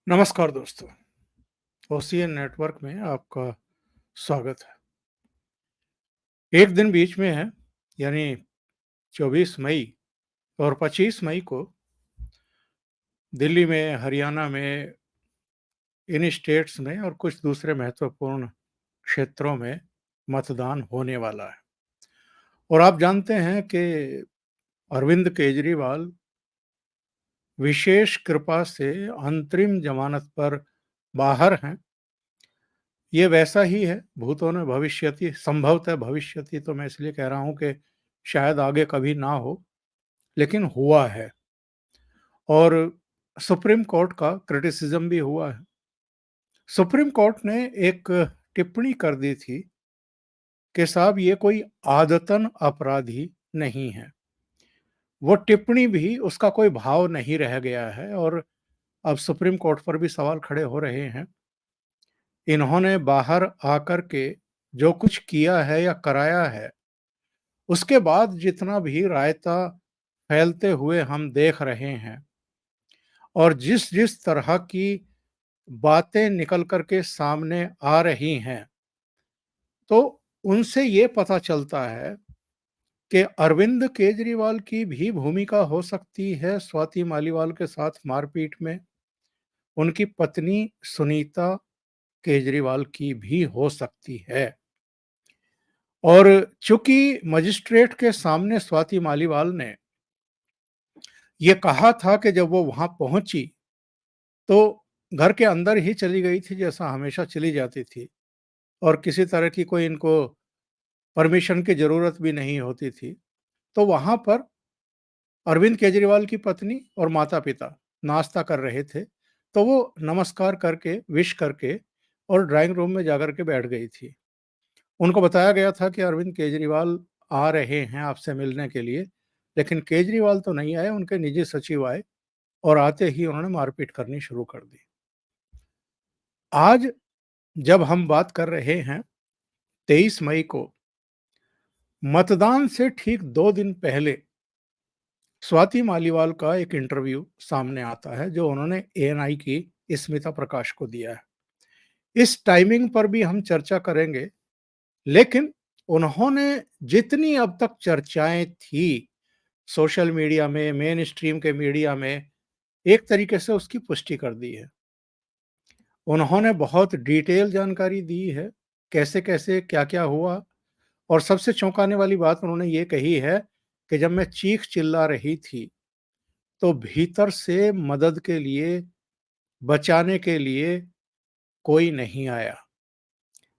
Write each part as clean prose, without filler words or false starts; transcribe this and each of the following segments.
नमस्कार दोस्तों, OCN network में आपका स्वागत है। एक दिन बीच में है, यानी 24 मई और 25 मई को दिल्ली में, हरियाणा में, इन स्टेट्स में और कुछ दूसरे महत्वपूर्ण क्षेत्रों में मतदान होने वाला है। और आप जानते हैं कि अरविंद केजरीवाल विशेष कृपा से अंतरिम जमानत पर बाहर हैं। ये वैसा ही है, भूतो न भविष्यति, संभवतः भविष्यति तो मैं इसलिए कह रहा हूँ कि शायद आगे कभी ना हो, लेकिन हुआ है। और सुप्रीम कोर्ट का क्रिटिसिज्म भी हुआ है। सुप्रीम कोर्ट ने एक टिप्पणी कर दी थी कि साहब ये कोई आदतन अपराधी नहीं है। वो टिप्पणी भी उसका कोई भाव नहीं रह गया है और अब सुप्रीम कोर्ट पर भी सवाल खड़े हो रहे हैं। इन्होंने बाहर आकर के जो कुछ किया है या कराया है, उसके बाद जितना भी रायता फैलते हुए हम देख रहे हैं और जिस जिस तरह की बातें निकल कर के सामने आ रही हैं, तो उनसे ये पता चलता है कि अरविंद केजरीवाल की भी भूमिका हो सकती है स्वाति मालीवाल के साथ मारपीट में। उनकी पत्नी सुनीता केजरीवाल की भी हो सकती है। और चूंकि मजिस्ट्रेट के सामने स्वाति मालीवाल ने ये कहा था कि जब वो वहां पहुंची तो घर के अंदर ही चली गई थी, जैसा हमेशा चली जाती थी, और किसी तरह की कोई इनको परमिशन की ज़रूरत भी नहीं होती थी। तो वहाँ पर अरविंद केजरीवाल की पत्नी और माता-पिता नाश्ता कर रहे थे, तो वो नमस्कार करके, विश करके और ड्राइंग रूम में जाकर के बैठ गई थी। उनको बताया गया था कि अरविंद केजरीवाल आ रहे हैं आपसे मिलने के लिए, लेकिन केजरीवाल तो नहीं आए, उनके निजी सचिव आए और आते ही उन्होंने मारपीट करनी शुरू कर दी। आज जब हम बात कर रहे हैं 23 मई को, मतदान से ठीक 2 दिन पहले स्वाति मालीवाल का एक इंटरव्यू सामने आता है जो उन्होंने एएनआई की स्मिता प्रकाश को दिया है। इस टाइमिंग पर भी हम चर्चा करेंगे, लेकिन उन्होंने जितनी अब तक चर्चाएं थी सोशल मीडिया में, मेन स्ट्रीम के मीडिया में, एक तरीके से उसकी पुष्टि कर दी है। उन्होंने बहुत डिटेल जानकारी दी है, कैसे-कैसे, क्या-क्या हुआ। और सबसे चौंकाने वाली बात उन्होंने ये कही है कि जब मैं चीख चिल्ला रही थी, तो भीतर से मदद के लिए, बचाने के लिए कोई नहीं आया।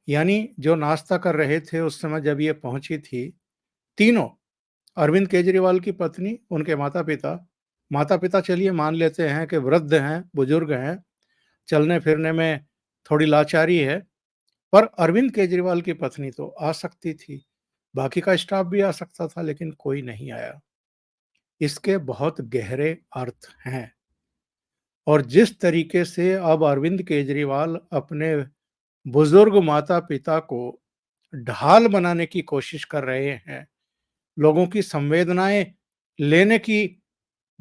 यानी जो नाश्ता कर रहे थे उस समय जब ये पहुंची थी, तीनों, अरविंद केजरीवाल की पत्नी, उनके माता-पिता, माता-पिता चलिए मान लेते हैं कि वृद्ध हैं, बुजुर्ग हैं, चलने-फिरने में थोड़ी लाचारी है, पर अरविंद केजरीवाल की पत्नी तो आ सकती थी, बाकी का स्टाफ भी आ सकता था, लेकिन कोई नहीं आया। इसके बहुत गहरे अर्थ हैं। और जिस तरीके से अब अरविंद केजरीवाल अपने बुजुर्ग माता-पिता को ढाल बनाने की कोशिश कर रहे हैं, लोगों की संवेदनाएं लेने की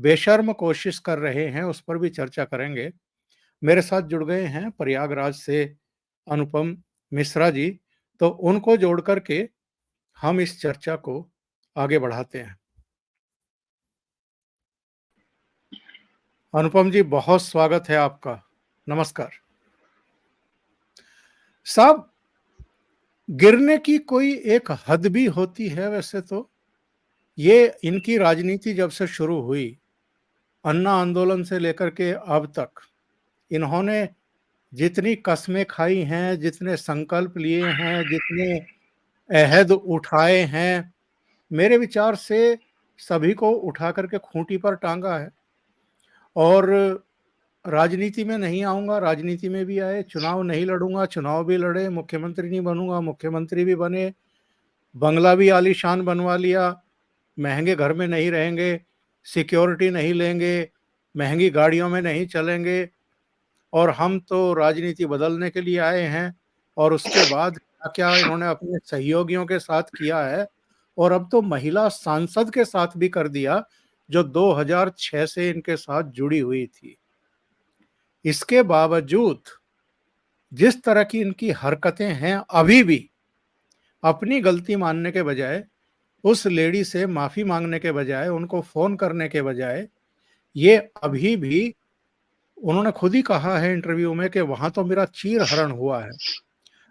बेशर्म कोशिश कर रहे हैं, उस पर भी चर्चा करेंगे। मेरे साथ जुड़ गए हैं प्रयागराज से अनुपम मिश्रा जी, तो उनको जोड़ कर के हम इस चर्चा को आगे बढ़ाते हैं। अनुपम जी, बहुत स्वागत है आपका। नमस्कार। साहब, गिरने की कोई एक हद भी होती है वैसे तो। ये इनकी राजनीति जब से शुरू हुई, अन्ना आंदोलन से लेकर के अब तक, इन्होंने जितनी कस्में खाई हैं, जितने संकल्प लिए हैं, जितने अहद उठाए हैं, मेरे विचार से सभी को उठा करके खूंटी पर टांगा है। और राजनीति में नहीं आऊँगा, राजनीति में भी आए, चुनाव नहीं लड़ूँगा, चुनाव भी लड़े, मुख्यमंत्री नहीं बनूँगा, मुख्यमंत्री भी बने, बंगला भी आलीशान बनवा लिया, महँगे घर में नहीं रहेंगे, सिक्योरिटी नहीं लेंगे, महँगी गाड़ियों में नहीं चलेंगे, और हम तो राजनीति बदलने के लिए आए हैं। और उसके बाद क्या-क्या इन्होंने अपने सहयोगियों के साथ किया है, और अब तो महिला सांसद के साथ भी कर दिया, जो 2006 से इनके साथ जुड़ी हुई थी। इसके बावजूद जिस तरह की इनकी हरकतें हैं, अभी भी अपनी गलती मानने के बजाय, उस लेडी से माफी मांगने के बजाय, उनको फोन करने के बजाय, ये अभी भी, उन्होंने खुद ही कहा है इंटरव्यू में कि वहां तो मेरा चीर हरण हुआ है।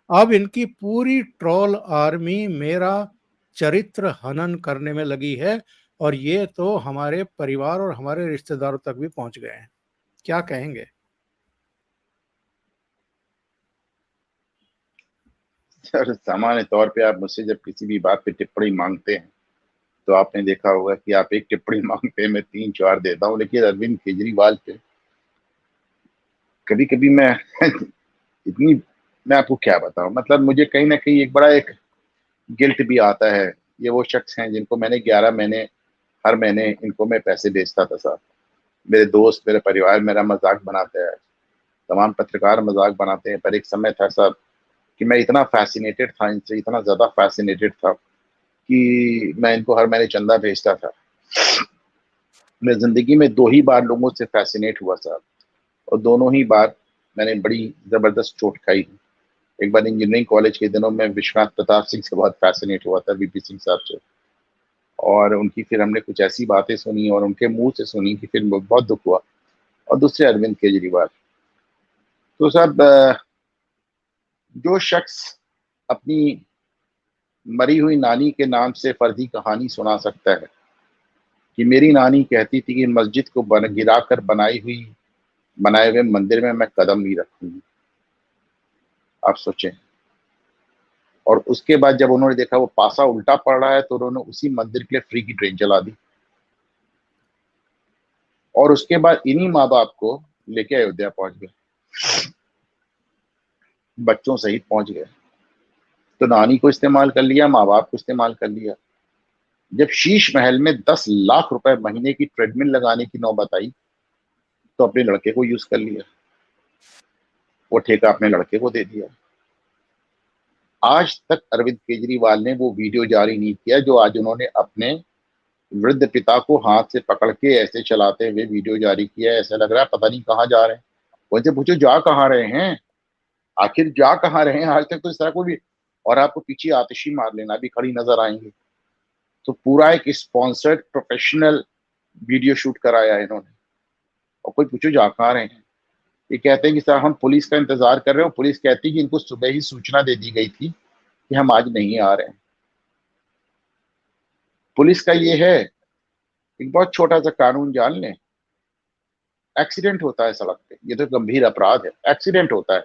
अब इनकी पूरी ट्रोल आर्मी मेरा चरित्र हनन करने में लगी है, और ये तो हमारे परिवार और हमारे रिश्तेदारों तक भी पहुंच गए हैं। क्या कहेंगे? सर, सामान्य तौर पे आप मुझसे जब किसी भी बात पे टिप्पणी मांगते हैं तो आपने देखा होगा कि आप एक टिप्पणी मांगते हैं, मैं 3-4 देता हूँ। लेकिन अरविंद केजरीवाल पे कभी कभी मैं इतनी, मैं आपको क्या बताऊं, मतलब मुझे कहीं ना कहीं एक बड़ा एक गिल्ट भी आता है। ये वो शख्स हैं जिनको मैंने 11 महीने, हर महीने इनको मैं पैसे भेजता था साहब। मेरे दोस्त, मेरे परिवार मेरा मजाक बनाते हैं, तमाम पत्रकार मजाक बनाते हैं, पर एक समय था साहब कि मैं इतना फैसिनेटेड था इनसे, इतना ज्यादा फैसिनेटेड था कि मैं इनको हर महीने चंदा भेजता था। मैं जिंदगी में 2 ही बार लोगों से फैसिनेट हुआ साहब, और दोनों ही बार मैंने बड़ी जबरदस्त चोट खाई। एक बार इंजीनियरिंग कॉलेज के दिनों में विश्वनाथ प्रताप सिंह से बहुत फैसिनेट हुआ था, वीपी सिंह साहब से, और उनकी फिर हमने कुछ ऐसी बातें सुनी और उनके मुंह से सुनी कि फिर बहुत दुख हुआ। और दूसरे अरविंद केजरीवाल, तो साहब जो शख्स अपनी मरी हुई नानी के नाम से फर्जी कहानी सुना सकता है कि मेरी नानी कहती थी कि मस्जिद को गिरा कर बनाए हुए मंदिर में मैं कदम नहीं रखूंगी, आप सोचें। और उसके बाद जब उन्होंने देखा वो पासा उल्टा पड़ रहा है तो उन्होंने उसी मंदिर के लिए फ्री की ट्रेन चला दी, और उसके बाद इन्हीं माँ बाप को लेके अयोध्या पहुंच गए, बच्चों सहित पहुंच गए। तो नानी को इस्तेमाल कर लिया, माँ बाप को इस्तेमाल कर लिया। जब शीश महल में 10 लाख रुपए महीने की ट्रेडमिल लगाने की नौबत आई तो अपने लड़के को यूज कर लिया, वो ठेका अपने लड़के को दे दिया। आज तक अरविंद केजरीवाल ने वो वीडियो जारी नहीं किया जो आज उन्होंने अपने वृद्ध पिता को हाथ से पकड़ के ऐसे चलाते हुए वीडियो जारी किया है। ऐसा लग रहा है पता नहीं कहाँ जा रहे हैं। वैसे पूछो जा कहाँ रहे हैं, आखिर जा कहाँ रहे हैं? आज तक तो इस तरह को भी, और आपको पीछे आतिशी मार लेना भी खड़ी नजर आएंगे। तो पूरा एक स्पॉन्सर्ड प्रोफेशनल वीडियो शूट कराया है इन्होंने, और कोई पूछो जा कहाँ रहे हैं। ये कहते हैं कि सर हम पुलिस का इंतजार कर रहे हो, पुलिस कहती है कि इनको सुबह ही सूचना दे दी गई थी कि हम आज नहीं आ रहे हैं। पुलिस का ये है, एक बहुत छोटा सा कानून जान लें, एक्सीडेंट होता है सड़क पे, ये तो गंभीर अपराध है, एक्सीडेंट होता है,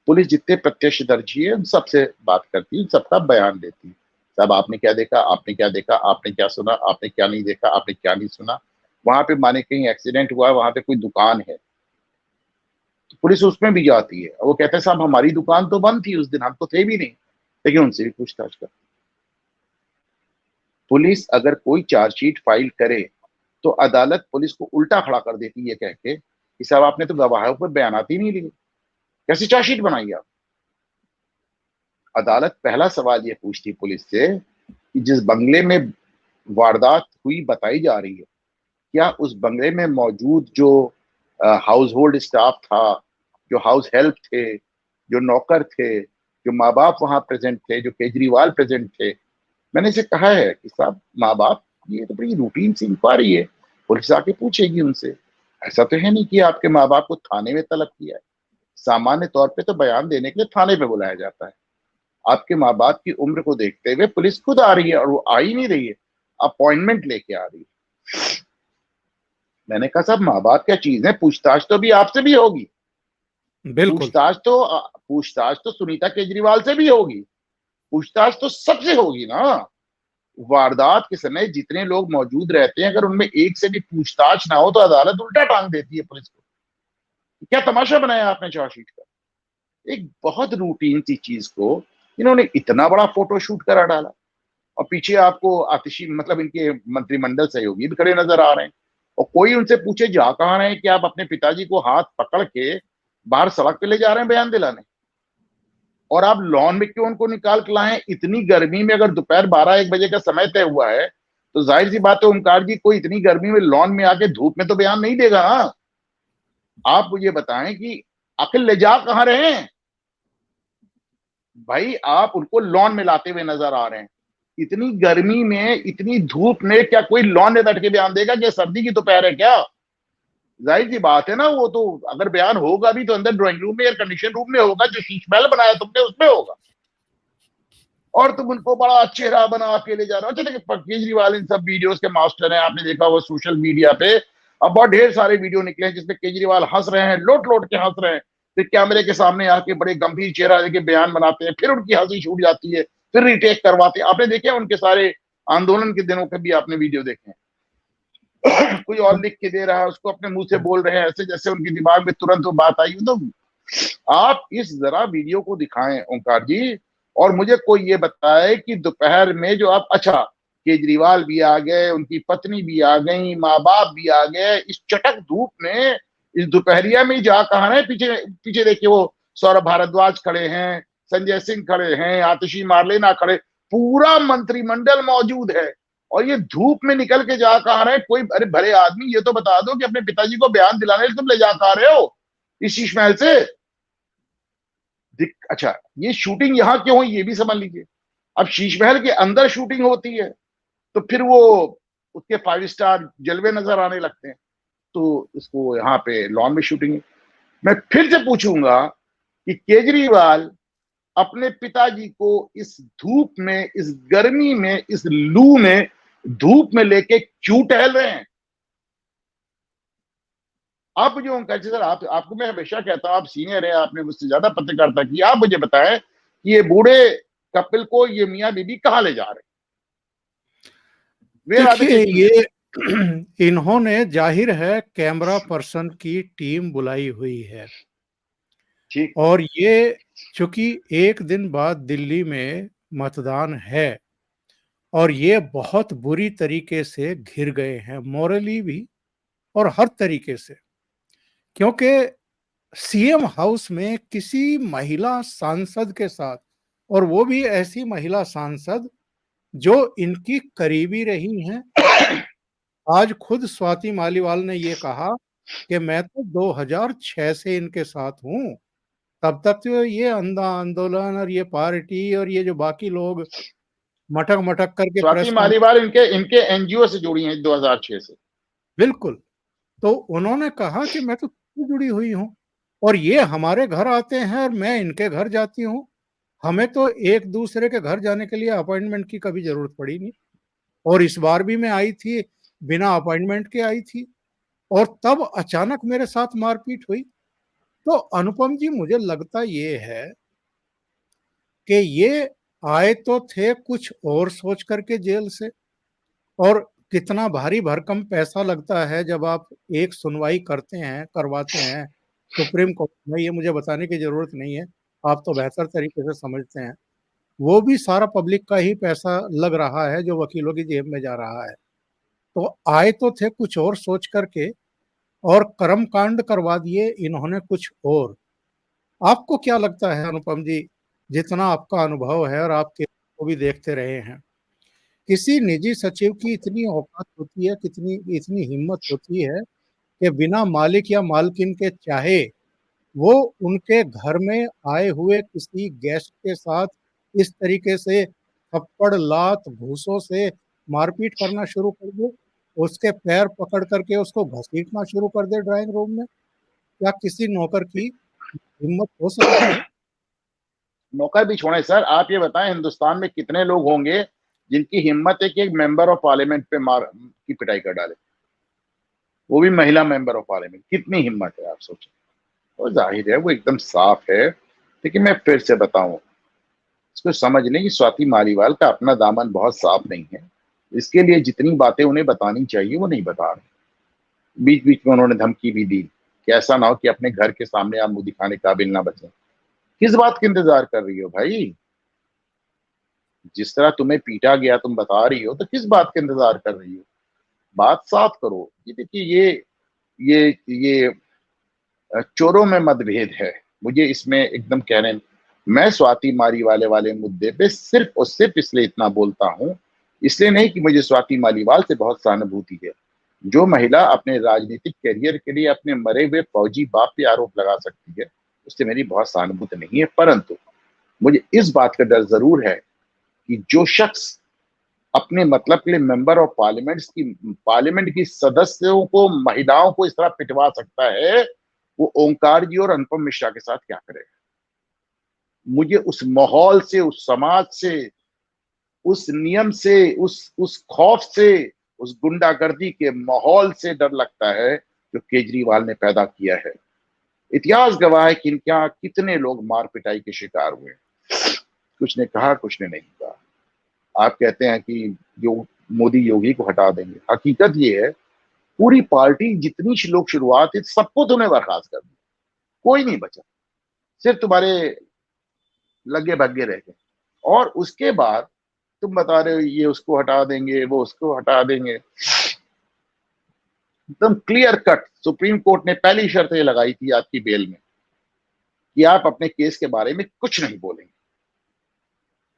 पुलिस जितने प्रत्यक्षदर्शी है उन सबसे बात करती है, उन सबका बयान देती है। साहब आपने क्या देखा, आपने क्या देखा, आपने क्या सुना, आपने क्या नहीं देखा, आपने क्या नहीं सुना। वहां पे माने कहीं एक्सीडेंट हुआ है, वहां पे कोई दुकान है तो पुलिस उसमें भी जाती है, और वो कहते हैं साहब हमारी दुकान तो बंद थी उस दिन, हम तो थे भी नहीं, लेकिन उनसे भी पूछताछ कर। पुलिस अगर कोई चार्जशीट फाइल करे तो अदालत पुलिस को उल्टा खड़ा कर देती है कह के कि साहब आपने तो गवाहों पर बयानात ही नहीं लिए, कैसी चार्जशीट बनाई आप? अदालत पहला सवाल ये पूछती पुलिस से कि जिस बंगले में वारदात हुई बताई जा रही है, क्या उस बंगले में मौजूद जो हाउस होल्ड स्टाफ था, जो हाउस हेल्प थे, जो नौकर थे, जो माँ बाप वहां प्रेजेंट थे, जो केजरीवाल प्रेजेंट थे? मैंने इसे कहा है कि साहब माँ बाप, ये तो बड़ी रूटीन सी इंक्वायरी है, पुलिस आके पूछेगी उनसे। ऐसा तो है नहीं कि आपके माँ बाप को थाने में तलब किया है। सामान्य तौर पे तो बयान देने के लिए थाने पे बुलाया जाता है। आपके माँ बाप की उम्र को देखते हुए पुलिस खुद आ रही है, और वो आ ही नहीं रही है, अपॉइंटमेंट लेके आ रही है। मैंने कहा साहब माँ बाप क्या चीज है, पूछताछ तो भी आपसे भी होगी, बिल्कुल। पूछताछ तो सुनीता केजरीवाल से भी होगी, पूछताछ तो सबसे होगी ना। वारदात के समय जितने लोग मौजूद रहते हैं, अगर उनमें एक से भी पूछताछ ना हो तो अदालत उल्टा टांग देती है पुलिस को। क्या तमाशा बनाया आपने चार्जशीट का? एक बहुत रूटीन सी चीज को इन्होंने इतना बड़ा फोटो शूट करा डाला, और पीछे आपको आतिशी, मतलब इनके मंत्रिमंडल सहयोगी भी खड़े नजर आ रहे हैं, और कोई उनसे पूछे जा कहाँ रहे हैं कि आप अपने पिताजी को हाथ पकड़ के बाहर सड़क पे ले जा रहे हैं बयान दिलाने, और आप लॉन में क्यों उनको निकाल के लाए? इतनी गर्मी में, अगर दोपहर 12-1 बजे का समय तय हुआ है तो जाहिर सी बात है ओमकार जी, कोई इतनी गर्मी में लॉन में आके धूप में तो बयान नहीं देगा ना। आप मुझे बताएं कि अकल ले जा कहां रहे हैं भाई? आप उनको लॉन में लाते हुए नजर आ रहे हैं। इतनी गर्मी में, इतनी धूप में क्या कोई लॉन में बैठ के बयान देगा कि सर्दी की दोपहर है क्या? जाहिर सी बात है ना, वो तो अगर बयान होगा भी तो अंदर ड्राइंग रूम में, एयर कंडीशन रूम में होगा, जो शीश महल बनाया तुमने उसमें होगा। और तुम उनको बड़ा चेहरा बना के ले जा रहे हो। अच्छा देखिए, केजरीवाल इन सब वीडियोस के मास्टर हैं, आपने देखा वो सोशल मीडिया पे अब बहुत ढेर सारे वीडियो निकले हैं जिसमें केजरीवाल हंस रहे हैं, लोट लोट के हंस रहे हैं, फिर कैमरे के सामने आके बड़े गंभीर चेहरा लेके बयान बनाते हैं, फिर उनकी हंसी छूट जाती है, फिर रिटेक करवाते हैं। आपने देखे उनके सारे आंदोलन के दिनों के भी आपने वीडियो देखे हैं। कोई और लिख के दे रहा है, उसको अपने मुंह से बोल रहे हैं ऐसे जैसे उनके दिमाग में तुरंत वो बात आई। तो आप इस जरा वीडियो को दिखाएं ओंकार जी, और मुझे कोई ये बताए कि दोपहर में जो आप, अच्छा केजरीवाल भी आ गए, उनकी पत्नी भी आ गई, माँ बाप भी आ गए, इस चटक धूप में, इस दोपहरिया में जा कहा रहे? पीछे पीछे देखिए वो सौरभ भारद्वाज खड़े हैं, संजय सिंह खड़े हैं, आतिशी मार्लेना खड़े, पूरा मंत्रिमंडल मौजूद है। और ये धूप में निकल के जा कहा रहे? कोई, अरे भले आदमी ये तो बता दो कि अपने पिताजी को बयान दिलाने तुम ले जा कहा रहे हो इस शीश महल से? अच्छा, ये शूटिंग यहां क्यों हुई ये भी समझ लीजिए। अब शीश महल के अंदर शूटिंग होती है तो फिर वो उसके 5 स्टार जलवे नजर आने लगते हैं, तो इसको यहाँ पे लॉन में शूटिंग है। मैं फिर से पूछूंगा कि केजरीवाल अपने पिताजी को इस धूप में, इस गर्मी में, इस लू में, धूप में लेके क्यों टहल रहे हैं? आप मुझे ओंकार जी सर, आपको मैं हमेशा कहता हूं, आप सीनियर हैं, आपने मुझसे ज्यादा पत्रकारिता की, आप मुझे बताएं कि ये बूढ़े कपिल को ये मियां बीबी कहां ले जा रहे हैं? वेयर आर दे देखिए, टेकिंग हिम? ये इन्होंने जाहिर है कैमरा पर्सन की टीम बुलाई हुई है, ठीक। और ये चूंकि एक दिन बाद दिल्ली में मतदान है और ये बहुत बुरी तरीके से घिर गए हैं, मॉरली भी और हर तरीके से, क्योंकि सीएम हाउस में किसी महिला सांसद के साथ, और वो भी ऐसी महिला सांसद जो इनकी करीबी रही हैं। आज खुद स्वाति मालीवाल ने ये कहा कि मैं तो 2006 से इनके साथ हूँ, तब तक तो ये अंधा आंदोलन और ये पार्टी और ये जो बाकी लोग मटक मटक करके स्वाति प्रेस मालीवाल इनके इनके एनजीओ से जुड़ी हैं 2006 से। बिल्कुल। तो उन्होंने कहा कि मैं तो जुड़ी हुई हूँ और ये हमारे घर आते हैं और मैं इनके घर जाती हूँ, हमें तो एक दूसरे के घर जाने के लिए अपॉइंटमेंट की कभी जरूरत पड़ी नहीं। और इस बार भी मैं आई थी, बिना अपॉइंटमेंट के आई थी, और तब अचानक मेरे साथ मारपीट हुई। तो अनुपम जी, मुझे लगता ये है कि ये आए तो थे कुछ और सोच करके जेल से, और कितना भारी भरकम पैसा लगता है जब आप एक सुनवाई करते हैं, करवाते हैं सुप्रीम कोर्ट में, ये मुझे बताने की जरूरत नहीं है, आप तो बेहतर तरीके से समझते हैं। वो भी सारा पब्लिक का ही पैसा लग रहा है जो वकीलों की जेब में जा रहा है। तो आए तो थे कुछ और सोच करके, और कर्म कांड करवा दिए इन्होंने कुछ और। आपको क्या लगता है अनुपम जी, जितना आपका अनुभव है और आप को भी देखते रहे हैं, किसी निजी सचिव की इतनी औकात होती है, कितनी इतनी हिम्मत होती है कि बिना मालिक या मालकिन के चाहे वो उनके घर में आए हुए किसी गेस्ट के साथ इस तरीके से थप्पड़ लात घूसों से मारपीट करना शुरू कर दे, उसके पैर पकड़ करके उसको घसीटना शुरू कर दे ड्राइंग रूम में? क्या किसी नौकर की हिम्मत हो सकती है? नौकर भी छोड़े सर, आप ये बताएं हिंदुस्तान में कितने लोग होंगे जिनकी हिम्मत है कि एक मेंबर ऑफ पार्लियामेंट पे मार की पिटाई कर डाले, वो भी महिला मेंबर ऑफ पार्लियामेंट? कितनी हिम्मत है आप सोचें। वो जाहिर है, वो एकदम साफ है। लेकिन मैं फिर से बताऊं, इसको समझ लें कि स्वाति मालीवाल का अपना दामन बहुत साफ नहीं है। इसके लिए जितनी बातें उन्हें बतानी चाहिए वो नहीं बता रहे। बीच बीच में उन्होंने धमकी भी दी कि ऐसा ना हो कि अपने घर के सामने आप मुंह दिखाने काबिल ना बचे। किस बात का इंतजार कर रही हो भाई? जिस तरह तुम्हें पीटा गया तुम बता रही हो, तो किस बात का इंतजार कर रही हो? बात साफ करो। ये देखिए, ये चोरों में मतभेद है, मुझे इसमें एकदम कहने। मैं स्वाति मारी वाले मुद्दे पे सिर्फ और सिर्फ इसलिए इतना बोलता हूं, इसलिए नहीं कि मुझे स्वाति मालीवाल से बहुत सहानुभूति है, जो महिला अपने राजनीतिक करियर के लिए अपने मरे हुए फौजी बाप पे आरोप लगा सकती है, उससे मेरी बहुत सहानुभूति नहीं है। परंतु मुझे इस बात का डर जरूर है कि जो शख्स अपने मतलब के लिए मेंबर ऑफ पार्लियामेंट की सदस्यों को, महिलाओं को इस तरह पिटवा सकता है, वो ओंकार जी और अनुपम मिश्रा के साथ क्या करेगा। मुझे उस माहौल से, उस समाज से, उस नियम से, उस खौफ से, उस गुंडागर्दी के माहौल से डर लगता है जो केजरीवाल ने पैदा किया है। इतिहास गवाह है कि इनके यहाँ कितने लोग मार पिटाई के शिकार हुए। कुछ ने कहा, कुछ ने नहीं कहा। आप कहते हैं कि जो मोदी योगी को हटा देंगे, हकीकत ये है पूरी पार्टी जितनी लोग शुरुआत थी सबको तुमने बर्खास्त कर दिया, कोई नहीं बचा, सिर्फ तुम्हारे लगे भग्गे रह गए। और उसके बाद तुम बता रहे हो ये उसको हटा देंगे, वो उसको हटा देंगे। एकदम क्लियर कट सुप्रीम कोर्ट ने पहली शर्त ये लगाई थी आपकी बेल में कि आप अपने केस के बारे में कुछ नहीं बोलेंगे।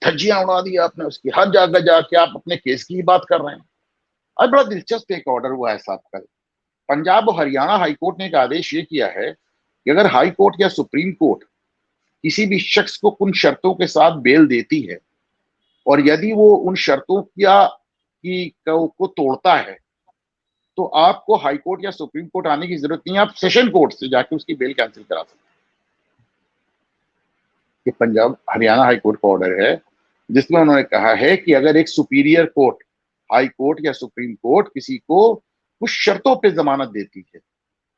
धज्जियां उड़ा दी आपने उसकी, हर जगह जाके आप अपने केस की ही बात कर रहे हैं। आज बड़ा दिलचस्प एक ऑर्डर हुआ है साहब कल, पंजाब और हरियाणा हाईकोर्ट ने एक आदेश ये किया है कि अगर हाई कोर्ट या सुप्रीम कोर्ट किसी भी शख्स को उन शर्तों के साथ बेल देती है और यदि वो उन शर्तों को तोड़ता है तो आपको हाई कोर्ट या सुप्रीम कोर्ट आने की जरूरत नहीं है, आप सेशन कोर्ट से जाके उसकी बेल कैंसिल करा सकते हैं। ये पंजाब हरियाणा हाई कोर्ट का ऑर्डर है जिसमें उन्होंने कहा है कि अगर एक सुपीरियर कोर्ट, हाई कोर्ट या सुप्रीम कोर्ट किसी को कुछ शर्तों पे जमानत देती है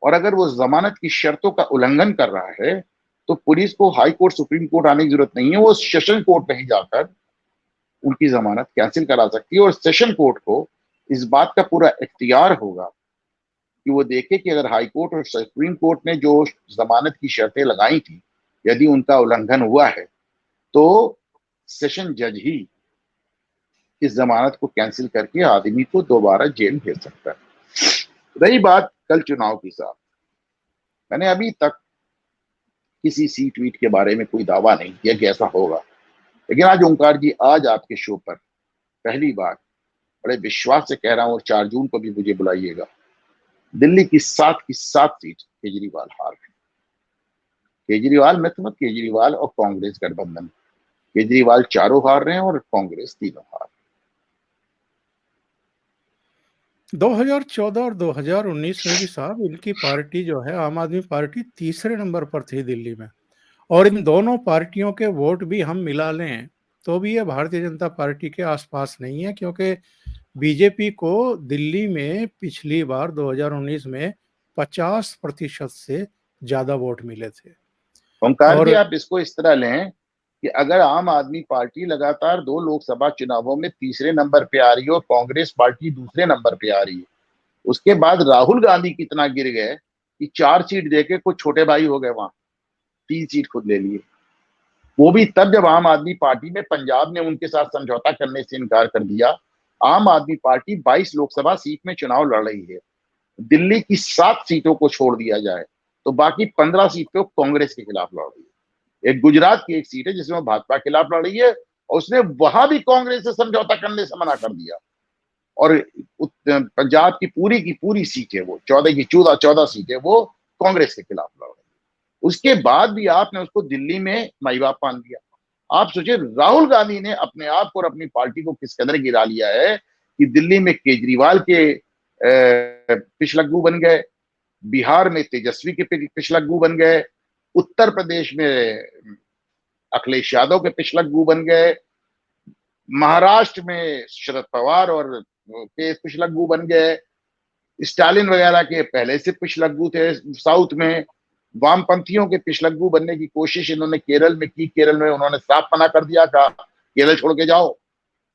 और अगर वो जमानत की शर्तों का उल्लंघन कर रहा है तो पुलिस को हाई कोर्ट सुप्रीम कोर्ट आने की जरूरत नहीं है, वो सेशन कोर्ट में ही जाकर उनकी जमानत कैंसिल करा सकती है। और सेशन कोर्ट को इस बात का पूरा इख्तियार होगा कि वो देखे कि अगर हाई कोर्ट और सुप्रीम कोर्ट ने जो जमानत की शर्तें लगाई थी यदि उनका उल्लंघन हुआ है तो सेशन जज ही इस जमानत को कैंसिल करके आदमी को दोबारा जेल भेज सकता है। रही बात कल चुनाव की साहब, मैंने अभी तक किसी सीट वीट के बारे में कोई दावा नहीं किया कि ऐसा होगा, लेकिन आज ओंकार जी, आज आपके शो पर पहली बार बड़े विश्वास से कह रहा हूं और 4 जून को भी मुझे बुलाइएगा, दिल्ली की 7 सीट केजरीवाल हार गए। केजरीवाल मत केजरीवाल और कांग्रेस गठबंधन, केजरीवाल चारों हार रहे हैं और कांग्रेस तीनों हार रहे हैं। 2014 और 2019 में भी साहब इनकी पार्टी जो है आम आदमी पार्टी तीसरे नंबर पर थी दिल्ली में, और इन दोनों पार्टियों के वोट भी हम मिला लें तो भी ये भारतीय जनता पार्टी के आसपास नहीं है, क्योंकि बीजेपी को दिल्ली में पिछली बार 2019 में 50% से ज्यादा वोट मिले थे। ओंकार जी, और आप इसको इस तरह लें कि अगर आम आदमी पार्टी लगातार 2 लोकसभा चुनावों में तीसरे नंबर पे आ रही है और कांग्रेस पार्टी दूसरे नंबर पे आ रही है, उसके बाद राहुल गांधी कितना गिर गए कि 4 सीट देके कुछ छोटे भाई हो गए, वहां 3 सीट खुद ले लिए। वो भी तब जब आम आदमी पार्टी में पंजाब ने उनके साथ समझौता करने से इनकार कर दिया। आम आदमी पार्टी 22 लोकसभा सीट में चुनाव लड़ रही है, दिल्ली की 7 सीटों को छोड़ दिया जाए तो बाकी 15 सीटों कांग्रेस के खिलाफ लड़ रही है। एक गुजरात की एक सीट है जिसमें भाजपा के खिलाफ लड़ रही है और उसने वहां भी कांग्रेस से समझौता करने से मना कर दिया। और पंजाब की पूरी सीटें, वो 14 की 14 सीटें वो कांग्रेस के खिलाफ लड़ रही है। उसके बाद भी आपने उसको दिल्ली में माई बाप मान लिया। आप सोचिए राहुल गांधी ने अपने आप को और अपनी पार्टी को किस कदर गिरा लिया है कि दिल्ली में केजरीवाल के पिछलग्गू बन गए, बिहार में तेजस्वी के पिछलग्गू बन गए, उत्तर प्रदेश में अखिलेश यादव के पिछलग्गू बन गए, महाराष्ट्र में शरद पवार और के पिछलग्गू बन गए, स्टालिन वगैरह के पहले से पिछलग्गू थे। साउथ में वामपंथियों के पिछलग्गू बनने की कोशिश इन्होंने केरल में की, केरल में उन्होंने साफ मना कर दिया, कहा केरल छोड़ के जाओ।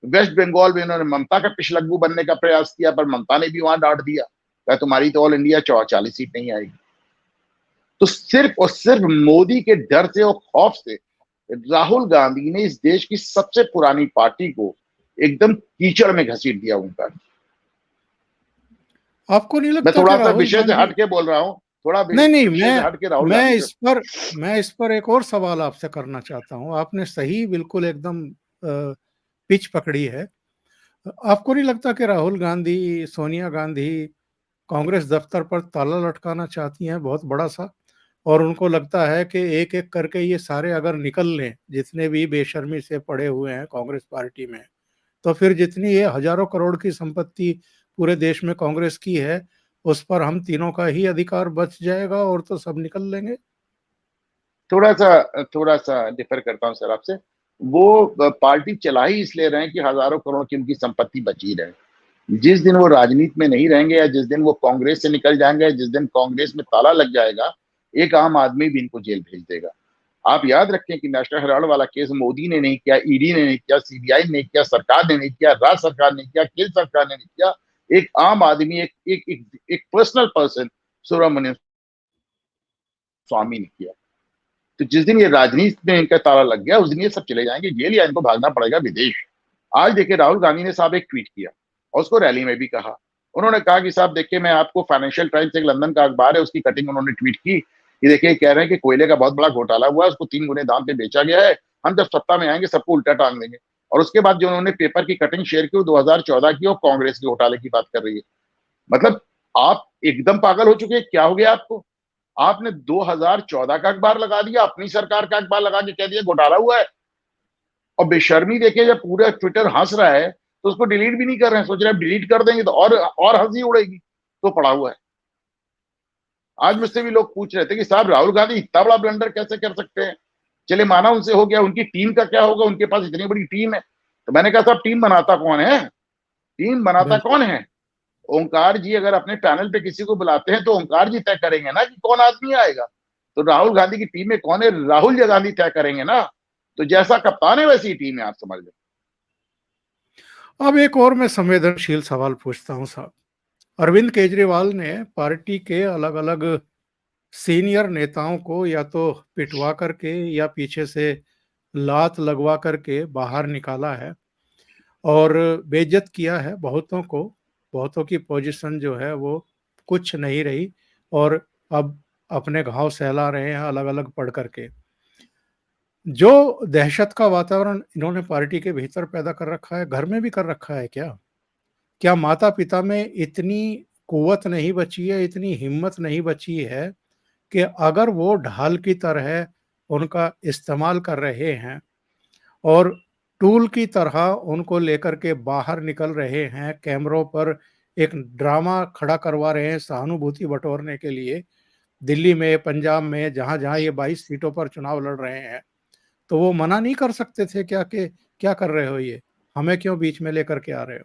वेस्ट बंगाल में इन्होंने ममता का पिछलग्गू बनने का प्रयास किया पर ममता ने भी वहां डांट दिया, कहा तुम्हारी तो ऑल इंडिया 40 सीट नहीं आएगी। तो सिर्फ और सिर्फ मोदी के डर से और खौफ से राहुल गांधी ने इस देश की सबसे पुरानी पार्टी को एकदम कीचड़ में घसीट दिया उनका। आपको नहीं मैं लगता कि थोड़ा सा राहुल विषय से गांधी, हट के बोल रहा हूं, थोड़ा नहीं, विषय से हट के राहुल मैं गांधी इस पर मैं इस पर एक और सवाल आपसे करना चाहता हूं। आपने सही बिल्कुल एकदम पिच पकड़ी है। आपको नहीं लगता कि राहुल गांधी, सोनिया गांधी कांग्रेस दफ्तर पर ताला लटकाना चाहती हैं बहुत बड़ा-सा, और उनको लगता है कि एक-एक करके ये सारे अगर निकल लें, जितने भी बेशर्मी से पड़े हुए हैं कांग्रेस पार्टी में, तो फिर जितनी ये हज़ारों करोड़ की संपत्ति पूरे देश में कांग्रेस की है, उस पर हम तीनों का ही अधिकार बच जाएगा और तो सब निकल लेंगे। थोड़ा-सा डिफर करता हूँ सर आपसे। वो पार्टी चला ही इसलिए रहे हैं कि हज़ारों करोड़ की उनकी संपत्ति बची रहे। जिस दिन वो राजनीति में नहीं रहेंगे या जिस दिन वो कांग्रेस से निकल जाएँगे, जिस दिन कांग्रेस में ताला लग जाएगा, एक आम आदमी भी इनको जेल भेज देगा। आप याद रखें कि नेशनल हेराल्ड वाला केस मोदी ने नहीं किया, ईडी ने नहीं किया, सीबीआई ने नहीं किया, सरकार ने नहीं किया, राज्य सरकार ने किया, केंद्र सरकार ने नहीं किया। एक आम आदमी, एक पर्सनल पर्सन सुब्रमण्यम स्वामी ने किया। तो जिस दिन ये राजनीति में इनका ताला लग गया, उस दिन ये सब चले जाएंगे जेल या इनको भागना पड़ेगा विदेश। आज देखिए राहुल गांधी ने साहब एक ट्वीट किया और उसको रैली में भी कहा। उन्होंने कहा कि साहब देखिए, मैं आपको फाइनेंशियल टाइम्स एक लंदन का अखबार है, उसकी कटिंग उन्होंने ट्वीट की कि देखिए कह रहे हैं कि कोयले का बहुत बड़ा घोटाला हुआ है, उसको 3 गुने दाम पे बेचा गया है, हम जब सत्ता में आएंगे सबको उल्टा टांग देंगे। और उसके बाद जो उन्होंने पेपर की कटिंग शेयर की वो 2014 की और कांग्रेस के घोटाले की बात कर रही है। मतलब आप एकदम पागल हो चुके हैं, क्या हो गया आपको? आपने 2014 का अखबार लगा दिया, अपनी सरकार का अखबार लगा के कह दिया घोटाला हुआ है। और बेशर्मी देखिए, जब पूरा ट्विटर हंस रहा है तो उसको डिलीट भी नहीं कर रहे हैं, सोच रहे हैं डिलीट कर देंगे तो और हंसी उड़ेगी, तो पड़ा हुआ है। आज मुझसे भी लोग पूछ रहे थे कि साहब राहुल गांधी इतना बड़ा ब्लंडर कैसे कर सकते हैं? चले माना उनसे हो गया, उनकी टीम का क्या होगा? उनके पास इतनी बड़ी टीम है। तो मैंने कहा साहब टीम बनाता कौन है? टीम बनाता बिल्कुल। कौन है? ओंकार जी अगर अपने पैनल पे किसी को बुलाते हैं तो ओंकार जी तय करेंगे ना कि कौन आदमी आएगा। तो राहुल गांधी की टीम में कौन है? राहुल गांधी तय करेंगे ना। तो जैसा कप्तान है वैसी ही टीम है, आप समझ लो। अब एक और मैं संवेदनशील सवाल पूछता हूँ साहब। अरविंद केजरीवाल ने पार्टी के अलग-अलग सीनियर नेताओं को या तो पिटवा करके या पीछे से लात लगवा करके बाहर निकाला है और बेइज्जत किया है बहुतों को। बहुतों की पोजीशन जो है वो कुछ नहीं रही और अब अपने घाव सहला रहे हैं अलग-अलग पढ़ करके। जो दहशत का वातावरण इन्होंने पार्टी के भीतर पैदा कर रखा है, घर में भी कर रखा है क्या? क्या माता-पिता में इतनी कुव्वत नहीं बची है, इतनी हिम्मत नहीं बची है कि अगर वो ढाल की तरह उनका इस्तेमाल कर रहे हैं और टूल की तरह उनको लेकर के बाहर निकल रहे हैं, कैमरों पर एक ड्रामा खड़ा करवा रहे हैं सहानुभूति बटोरने के लिए, दिल्ली में, पंजाब में, जहाँ-जहाँ ये 22 सीटों पर चुनाव लड़ रहे हैं, तो वो मना नहीं कर सकते थे क्या कि क्या कर रहे हो ये? हमें क्यों बीच में लेकर के आ रहे हो?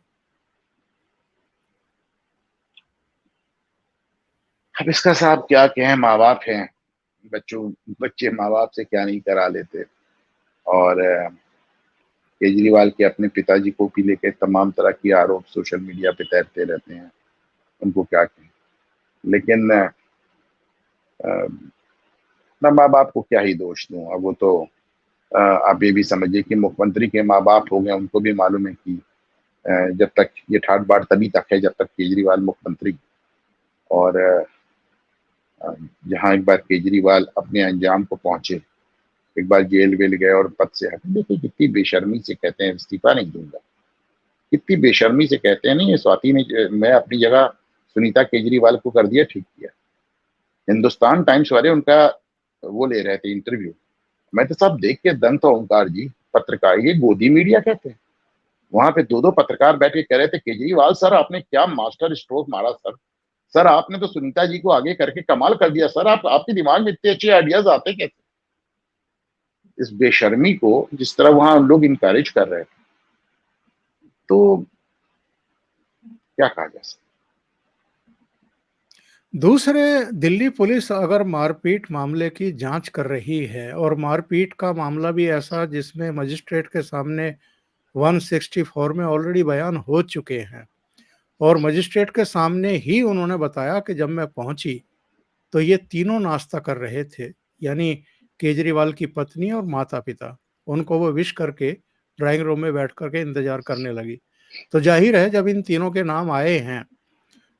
अब इसका साहब क्या कहें, माँ बाप हैं, बच्चों बच्चे माँ बाप से क्या नहीं करा लेते। और केजरीवाल के अपने पिताजी को भी लेकर तमाम तरह की आरोप सोशल मीडिया पे तैरते रहते हैं, उनको क्या कहें। लेकिन मैं माँ बाप को क्या ही दोष दूं। अब वो तो आप ये भी समझिए कि मुख्यमंत्री के माँ बाप हो गए, उनको भी मालूम है कि जब तक ये ठाट बाट तभी तक है जब तक केजरीवाल मुख्यमंत्री। और जहां एक बार केजरीवाल अपने अंजाम को पहुंचे, एक बार जेल वेल गए और पद से हटे, देखिए कितनी बेशर्मी से कहते हैं इस्तीफा नहीं दूंगा, कितनी बेशर्मी से कहते हैं। नहीं, ये स्वाति ने, मैं अपनी जगह सुनीता केजरीवाल को कर दिया, ठीक किया। हिंदुस्तान टाइम्स वाले उनका वो ले रहे थे इंटरव्यू, मैं तो साहब देख के दंग था। ओंकार जी, पत्रकार ये गोदी मीडिया कहते हैं। वहां पे दो दो पत्रकार बैठ के कह रहे थे केजरीवाल सर आपने क्या मास्टर स्ट्रोक मारा सर। सर आपने तो सुनीता जी को आगे करके कमाल कर दिया सर। आप आपके दिमाग में इतने अच्छे आइडियाज आते कैसे? इस बेशर्मी को जिस तरह वहां लोग इनकरेज कर रहे थे, तो क्या कहा जा सकता। दूसरे, दिल्ली पुलिस अगर मारपीट मामले की जांच कर रही है और मारपीट का मामला भी ऐसा जिसमें मजिस्ट्रेट के सामने 164 में ऑलरेडी बयान हो चुके हैं और मजिस्ट्रेट के सामने ही उन्होंने बताया कि जब मैं पहुंची तो ये तीनों नाश्ता कर रहे थे, यानी केजरीवाल की पत्नी और माता-पिता। उनको वो विश करके ड्राइंग रूम में बैठ कर के इंतज़ार करने लगी। तो ज़ाहिर है जब इन तीनों के नाम आए हैं,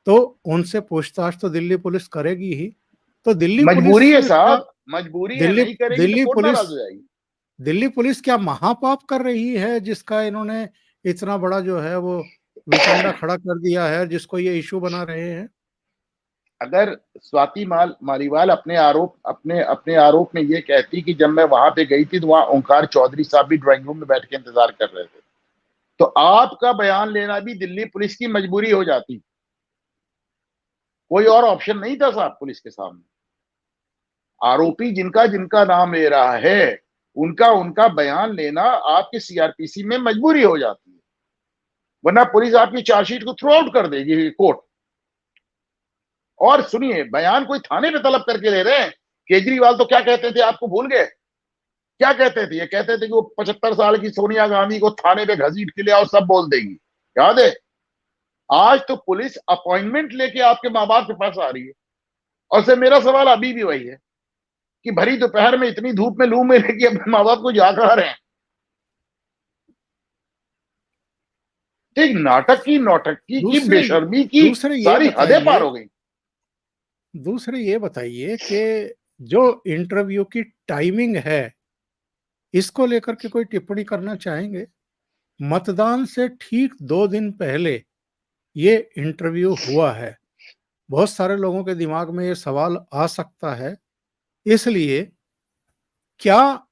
तो उनसे पूछताछ तो दिल्ली पुलिस करेगी ही। तो मजबूरी है साहब, मजबूरी है, दिल्ली नहीं करेगी तो दिल्ली कोर्ट पुलिस नाराज हो जाएगी। दिल्ली पुलिस क्या महापाप कर रही है जिसका इन्होंने इतना बड़ा जो है वो वितंडा खड़ा कर दिया है, जिसको ये इश्यू बना रहे हैं? अगर स्वाति मालीवाल अपने आरोप में ये कहती कि जब मैं वहां पे गई थी तो वहां ओंकार चौधरी साहब भी ड्राइंग रूम में बैठ के इंतजार कर रहे थे, तो आपका बयान लेना भी दिल्ली पुलिस की मजबूरी हो जाती। कोई और ऑप्शन नहीं था साहब पुलिस के सामने। आरोपी जिनका जिनका नाम ले रहा है उनका उनका बयान लेना आपके सीआरपीसी में मजबूरी हो जाती है, वरना पुलिस आपकी चार्जशीट को थ्रो आउट कर देगी कोर्ट। और सुनिए, बयान कोई थाने पे तलब करके ले रहे हैं। केजरीवाल तो क्या कहते थे, आपको भूल गए? क्या कहते थे? ये कहते थे कि वो 75 साल की सोनिया गांधी को थाने पे घसीट के ले आओ, सब बोल देगी। याद है? आज तो पुलिस अपॉइंटमेंट लेके आपके माँ बाप के पास आ रही है। और से मेरा सवाल अभी भी वही है कि भरी दोपहर में इतनी धूप में लू में लेके अपने माँ बाप को जा कहा रहे हैं। एक नाटक की, नौटंकी की, दूसरे बेशर्मी की दूसरे ये सारी हदें पार बताइए हो गई। दूसरे ये बताइए कि जो इंटरव्यू की टाइमिंग है, इसको लेकर के कोई टिप्पणी करना चाहेंगे? मतदान से ठीक 2 दिन पहले ये इंटरव्यू हुआ है। बहुत सारे लोगों के दिमाग में ये सवाल आ सकता है, इसलिए क्या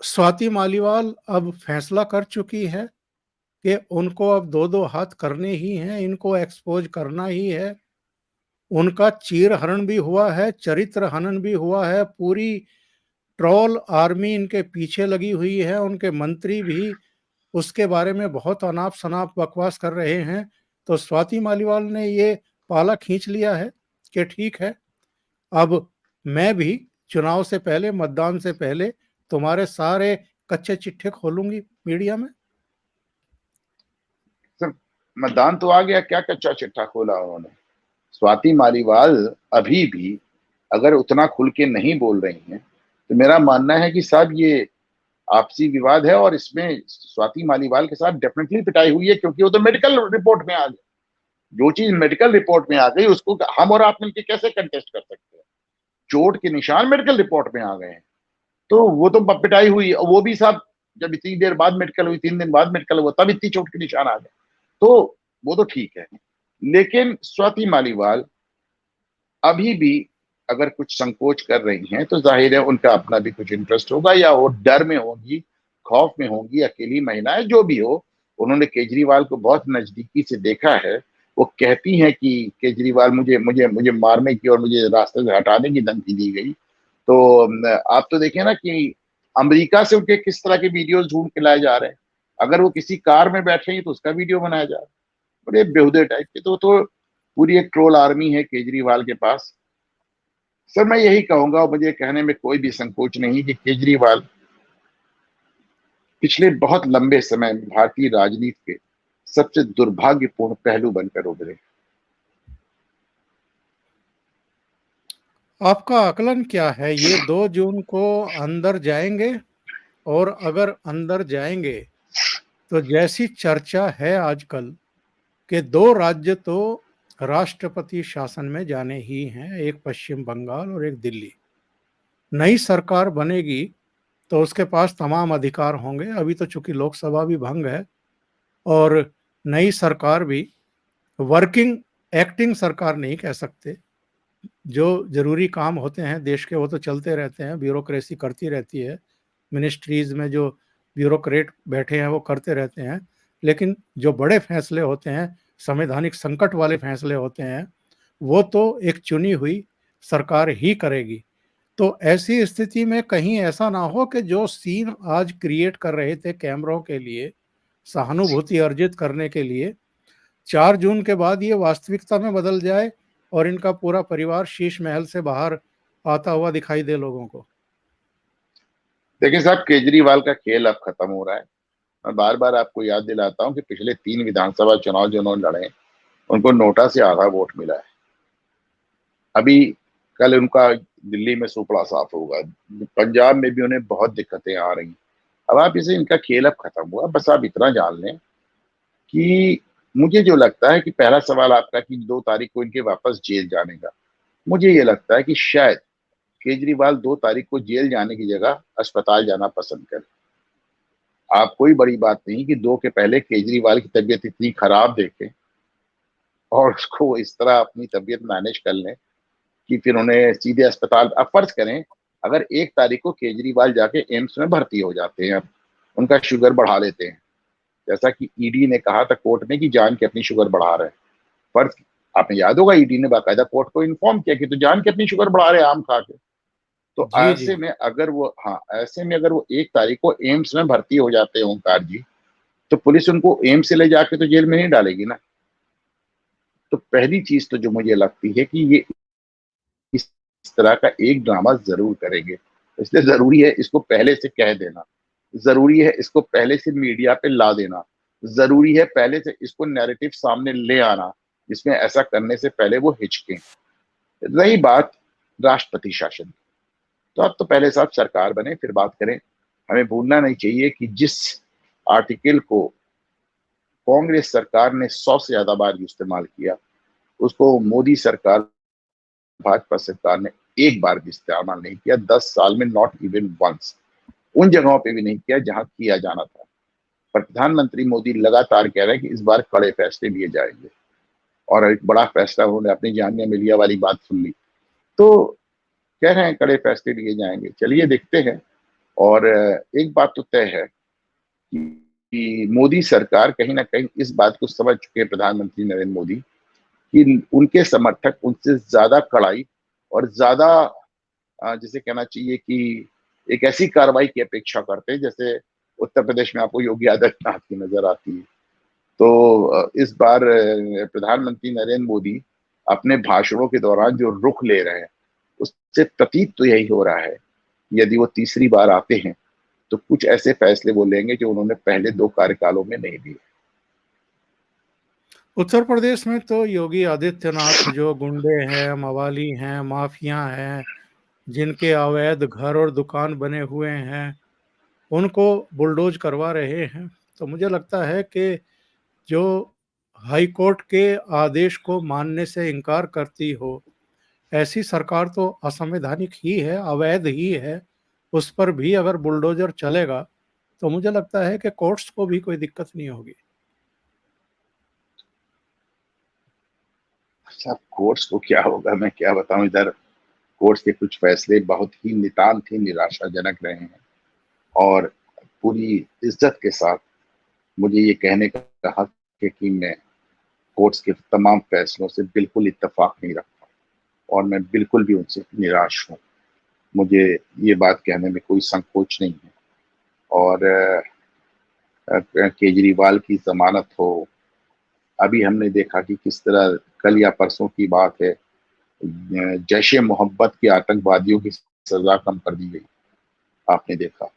स्वाति मालीवाल अब फैसला कर चुकी है कि उनको अब दो दो हाथ करने ही हैं, इनको एक्सपोज करना ही है? उनका चीर हरण भी हुआ है, चरित्र हनन भी हुआ है, पूरी ट्रोल आर्मी इनके पीछे लगी हुई है, उनके मंत्री भी उसके बारे में बहुत अनाप शनाप बकवास कर रहे हैं। तो स्वाति मालीवाल ने ये पाला खींच लिया है कि ठीक है, अब मैं भी चुनाव से पहले, मतदान से पहले तुम्हारे सारे कच्चे चिट्ठे खोलूंगी मीडिया में। सर, मतदान तो आ गया, क्या कच्चा चिट्ठा खोला उन्होंने? स्वाति मालीवाल अभी भी अगर उतना खुल के नहीं बोल रही हैं तो मेरा मानना है कि साहब ये आपसी विवाद है और इसमें स्वाति मालीवाल के साथ डेफिनेटली पिटाई हुई है, क्योंकि वो तो मेडिकल रिपोर्ट में आ गई। जो चीज मेडिकल रिपोर्ट में आ गई उसको हम और आप मिलकर कैसे कंटेस्ट कर सकते हैं? चोट के निशान मेडिकल रिपोर्ट में आ गए हैं, तो वो तो पिटाई हुई। वो भी साहब जब इतनी देर बाद मेडिकल हुई, 3 दिन बाद मेडिकल हुआ, तब इतनी चोट के निशान आ गए, तो वो तो ठीक है। लेकिन स्वाति मालीवाल अभी भी अगर कुछ संकोच कर रही हैं तो जाहिर है उनका अपना भी कुछ इंटरेस्ट होगा, या वो डर में होंगी, खौफ में होंगी। अकेली महिलाएं जो भी हो, उन्होंने केजरीवाल को बहुत नजदीकी से देखा है। वो कहती हैं कि केजरीवाल मुझे मुझे मुझे मारने की और मुझे रास्ते से हटाने की धमकी दी गई। तो आप तो देखें ना कि अमेरिका से उनके किस तरह के वीडियोस ढूंढ के लाए जा रहे हैं। अगर वो किसी कार में बैठ रही है तो उसका वीडियो बनाया जा रहा है। बड़े बेहुदे टाइप के। तो पूरी एक ट्रोल आर्मी है केजरीवाल के पास। सर, मैं यही कहूंगा, और मुझे कहने में कोई भी संकोच नहीं, कि केजरीवाल पिछले बहुत लंबे समय में भारतीय राजनीति के सबसे दुर्भाग्यपूर्ण पहलू बनकर उभरे। आपका आकलन क्या है? ये 2 जून को अंदर जाएंगे? और अगर अंदर जाएंगे तो जैसी चर्चा है आजकल कि 2 राज्य तो राष्ट्रपति शासन में जाने ही हैं, एक पश्चिम बंगाल और एक दिल्ली। नई सरकार बनेगी तो उसके पास तमाम अधिकार होंगे। अभी तो चूंकि लोकसभा भी भंग है और नई सरकार भी वर्किंग, एक्टिंग सरकार नहीं कह सकते। जो जरूरी काम होते हैं देश के वो तो चलते रहते हैं, ब्यूरोक्रेसी करती रहती है, मिनिस्ट्रीज में जो ब्यूरोक्रेट बैठे हैं वो करते रहते हैं। लेकिन जो बड़े फैसले होते हैं, संवैधानिक संकट वाले फैसले होते हैं, वो तो एक चुनी हुई सरकार ही करेगी। तो ऐसी स्थिति में कहीं ऐसा ना हो कि जो सीन आज क्रिएट कर रहे थे कैमरों के लिए, सहानुभूति अर्जित करने के लिए, 4 जून के बाद ये वास्तविकता में बदल जाए और इनका पूरा परिवार शीश महल से बाहर आता हुआ दिखाई दे लोगों को। देखिए साहब, केजरीवाल का खेल अब खत्म हो रहा है। मैं बार बार आपको याद दिलाता हूं कि पिछले 3 विधानसभा चुनाव जो उन्होंने लड़े, उनको नोटा से आधा वोट मिला है। अभी कल उनका दिल्ली में सुपड़ा साफ होगा, पंजाब में भी उन्हें बहुत दिक्कतें आ रही। अब आप इसे, इनका खेल अब खत्म हुआ। बस आप इतना जान लें कि मुझे जो लगता है कि पहला सवाल आपका कि 2 तारीख को इनके वापस जेल जाने का, मुझे ये लगता है कि शायद केजरीवाल 2 तारीख को जेल जाने की जगह अस्पताल जाना पसंद करें। आप कोई बड़ी बात नहीं कि 2 के पहले केजरीवाल की तबीयत इतनी खराब देखें और उसको इस तरह अपनी तबीयत मैनेज कर लें कि फिर उन्हें सीधे अस्पताल, अब फर्ज करें अगर 1 तारीख को केजरीवाल जाके एम्स में भर्ती हो जाते हैं, अब उनका शुगर बढ़ा लेते हैं, जैसा कि ईडी ने कहा था कोर्ट में कि जान के अपनी शुगर बढ़ा रहे हैं। फर्ज, आपने याद होगा ईडी ने बाकायदा कोर्ट को इन्फॉर्म किया कि तो जान के अपनी शुगर बढ़ा रहे हैं आम खा के। तो जी, जी। ऐसे में अगर वो, हाँ, ऐसे में अगर वो 1 तारीख को एम्स में भर्ती हो जाते हैं ओंकार जी, तो पुलिस उनको एम्स से ले जाके तो जेल में नहीं डालेगी ना। तो पहली चीज तो जो मुझे लगती है कि ये इस तरह का एक ड्रामा जरूर करेंगे, इसलिए जरूरी है इसको पहले से कह देना, जरूरी है इसको पहले से मीडिया पे ला देना, जरूरी है पहले से इसको नैरेटिव सामने ले आना, जिसमें ऐसा करने से पहले वो हिचकें। रही बात राष्ट्रपति शासन की, तो अब तो पहले साहब सरकार बने फिर बात करें। हमें भूलना नहीं चाहिए कि जिस आर्टिकल को कांग्रेस सरकार ने 100 से ज्यादा बार इस्तेमाल किया, उसको मोदी सरकार, भाजपा सरकार ने एक बार भी इस्तेमाल नहीं किया 10 साल में, नॉट इवन वंस। उन जगहों पे भी नहीं किया जहां किया जाना था। पर प्रधानमंत्री मोदी लगातार कह रहे हैं कि इस बार कड़े फैसले लिए जाएंगे, और एक बड़ा फैसला उन्होंने अपनी जामिया मिलिया वाली बात सुन ली, तो कह रहे हैं कड़े फैसले लिए जाएंगे। चलिए देखते हैं। और एक बात तो तय है कि मोदी सरकार कहीं ना कहीं इस बात को समझ चुके हैं, प्रधानमंत्री नरेंद्र मोदी, कि उनके समर्थक उनसे ज्यादा कड़ाई और ज्यादा, जिसे कहना चाहिए कि एक ऐसी कार्रवाई की अपेक्षा करते हैं जैसे उत्तर प्रदेश में आपको योगी आदित्यनाथ की नजर आती है। तो इस बार प्रधानमंत्री नरेंद्र मोदी अपने भाषणों के दौरान जो रुख ले रहे हैं, उससे प्रतीत तो यही हो रहा है, यदि वो तीसरी बार आते हैं तो कुछ ऐसे फैसले वो लेंगे जो उन्होंने पहले 2 कार्यकालों में नहीं लिए। उत्तर प्रदेश में तो योगी आदित्यनाथ जो गुंडे हैं, मवाली हैं, माफिया हैं, जिनके अवैध घर और दुकान बने हुए हैं, उनको बुलडोज करवा रहे हैं। तो मुझे लगता है कि जो हाई कोर्ट के आदेश को मानने से इनकार करती हो, ऐसी सरकार तो असंवैधानिक ही है, अवैध ही है। उस पर भी अगर बुलडोजर चलेगा, तो मुझे लगता है कि कोर्ट्स को भी कोई दिक्कत नहीं होगी। अच्छा, कोर्ट्स को क्या होगा, मैं क्या बताऊं। इधर कोर्ट्स के कुछ फैसले बहुत ही नितांत ही निराशाजनक रहे हैं, और पूरी इज्जत के साथ मुझे ये कहने का हक है कि मैं कोर्ट्स के तमाम फैसलों से बिल्कुल इत्तेफाक नहीं रखता, और मैं बिल्कुल भी उनसे निराश हूँ। मुझे ये बात कहने में कोई संकोच नहीं है। और केजरीवाल की जमानत हो, अभी हमने देखा कि किस तरह, कल या परसों की बात है, जैश ए मोहब्बत के आतंकवादियों की सजा कम कर दी गई। आपने देखा,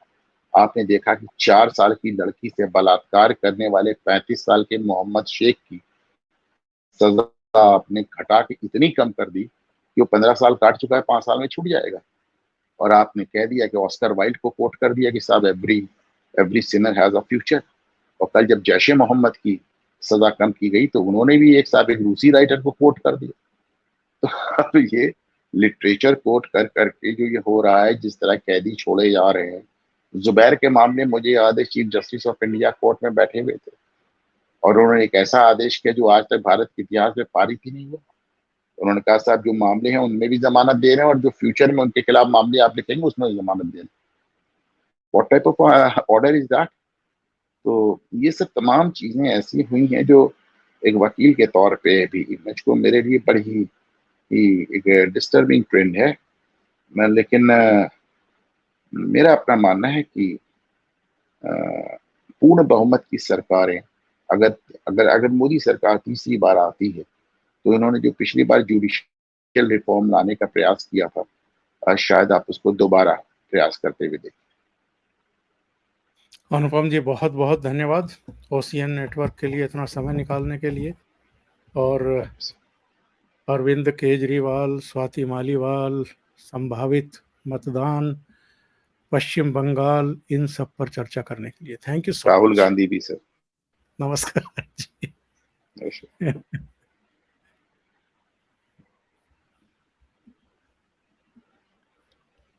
आपने देखा कि 4 साल की लड़की से बलात्कार करने वाले 35 साल के मोहम्मद शेख की सजा आपने घटा के इतनी कम कर दी कि वो 15 साल काट चुका है, 5 साल में छूट जाएगा। और आपने कह दिया कि ऑस्कर वाइल्ड को कोट कर दिया कि साहब every every Sinner has a future. और कल जब जैश ए मोहम्मद की सजा कम की गई तो उन्होंने भी एक साहब एक रूसी राइटर को कोट कर दिया। तो अब ये लिटरेचर कोट कर करके जो ये हो रहा है, जिस तरह कैदी छोड़े जा रहे हैं, जुबैर के मामले मुझे याद है chief justice of India court में बैठे हुए थे, और उन्होंने एक ऐसा आदेश किया जो आज तक भारत के इतिहास में पारित ही नहीं हुआ। उन्होंने कहा साहब जो मामले हैं उनमें भी जमानत दे रहे हैं, और जो फ्यूचर में उनके खिलाफ मामले आप लिखेंगे उसमें भी जमानत दे रहे हैं। What type of order is that? तो ये सब तमाम चीजें ऐसी हुई हैं जो एक वकील के तौर पे भी मुझको, मेरे लिए बड़ी ही एक डिस्टर्बिंग ट्रेंड है। लेकिन मेरा अपना मानना है कि अ, पूर्ण बहुमत की सरकारें, अगर अगर अगर मोदी सरकार तीसरी बार आती है, तो इन्होंने जो पिछली बार जुडिशियल रिफॉर्म लाने का प्रयास किया था, शायद आप उसको दोबारा प्रयास करते हुए देखें। अनुपम जी, बहुत बहुत धन्यवाद ओशियन नेटवर्क के लिए इतना समय निकालने के लिए। और अरविंद केजरीवाल, स्वाति मालीवाल, संभावित मतदान, पश्चिम बंगाल, इन सब पर चर्चा करने के लिए thank you so Rahul much. Gandhi भी सर। नमस्कार जी।